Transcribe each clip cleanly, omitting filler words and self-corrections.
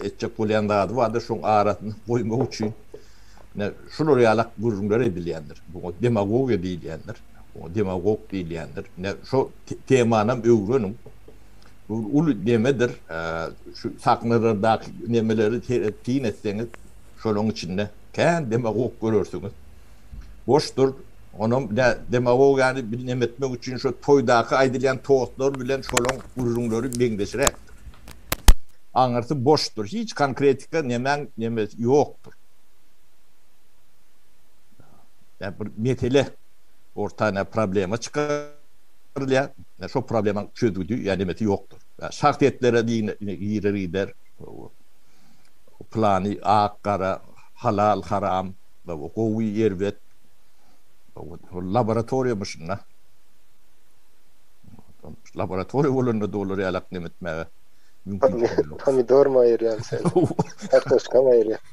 etçek bolyan da vardı şoň aratını goýmak üçin şular ýalak gurrunlar edilýändir. Bu demagogiýa diýilýändir. Bu demagog diýilýändir. Şo temanam öwrenim. Bu ulu demedir. Şu saknardaky nemeleri tiýin etseňiz şonuň içinde kän demagog görürsüňiz. Boşdur. Onum demagog ýani bilmem etmek üçin şu toýdaky aýdylýan toğutlar bilen şonuň gurrunlary meňdeşirek. Aňarsy boşdur. Hiç konkretika neme ýokdur. Yani bir metele ortaya problema çıkarılıyor. Yani şu problemin çözüldüğü yani meti yoktur. Yani şartiyetlere girer plani akkara halal haram ve o kovi yervet laboratuvariumuşuna laboratuvarium olunca dolar yalak nemetmeye mümkün. Pomidor mu ayırıyorsun sen? Kartoşka mı ayırıyorsun?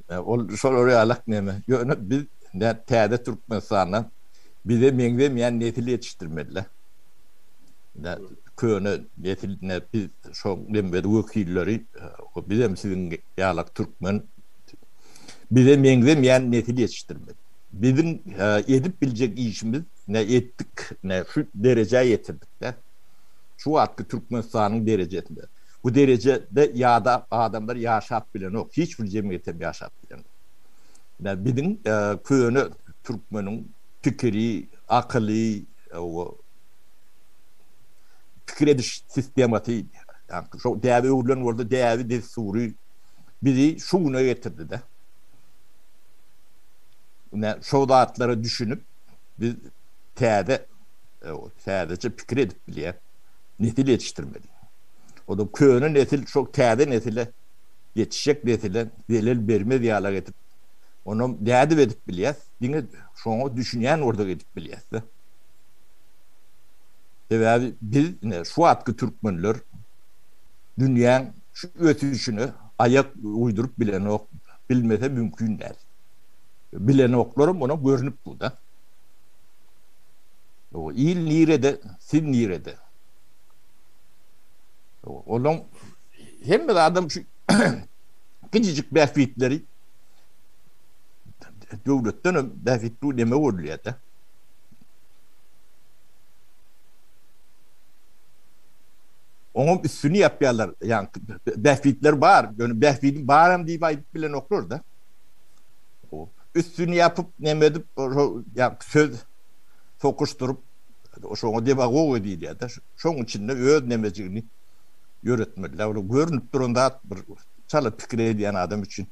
O şol alak neme. Biz täze Türkmenistan'dan bize meňzemeýän nesil ýetişdirmediler. Köne nesiline biz şo dember wekilleri bize sizin ýalak Türkmen bize meňzemeýän nesil ýetişdirmedi. Bizim edip biljek işimiz ne ettik ne şu dereceye getirdik de. Şu wagtky Türkmenistanyň derejesinde. Bu derecede ýa-da adamlar ýaşap bilen ok. Hiçbir jemgyýete ýaşap bilen. Yani bizim köne Türkmeniň pikiri, akyly, pikir ediş sistematy, yani şu däbi ulan boldy, däbi desuri bizi şuna getirdi de. Ne şu zatlara düşünüp biz täze pikir edip bilýär. Nesil ýetişdirmedi. O da köne nesil çok täze nesile yetişecek nesile delil bermez ýala getip onu dädi edip bilýär. Diňe şoňa düşünýän orada edip bilýär. Sebäbi biz şu wagtky türkmenler dünýäň şu ötüşini ayak uydurup bilen ok bilmese mümkün däl. Bilen oklarım ona görünüp bu da. O il nirede, sin nirede. Onun hem de adam şu küçücük behfitleri devletten behfitli deme oluyor da. Onun üstünü yapıyorlar. Yani behfitler var. Yani behfitin bağıram diye ayıp bilen okur da. Üstünü yapıp nemedip yani söz sokuşturup o şoňa demagogiýa diýilýär da. Şoň içinde öz nemejigini yöretmediler. Öyle görünüp durunda bir çalı pikir ediyen adam için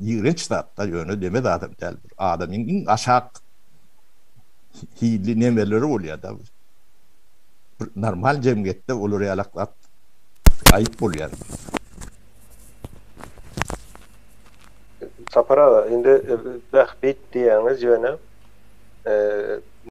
iğrenç da yönü demedi adam değil. Adamın aşağı hili nemeleri oluyor da. Normal cemiyette olur yalaklat. Ayıp oluyor. Sapara, indi behbit diýäňiz ýöne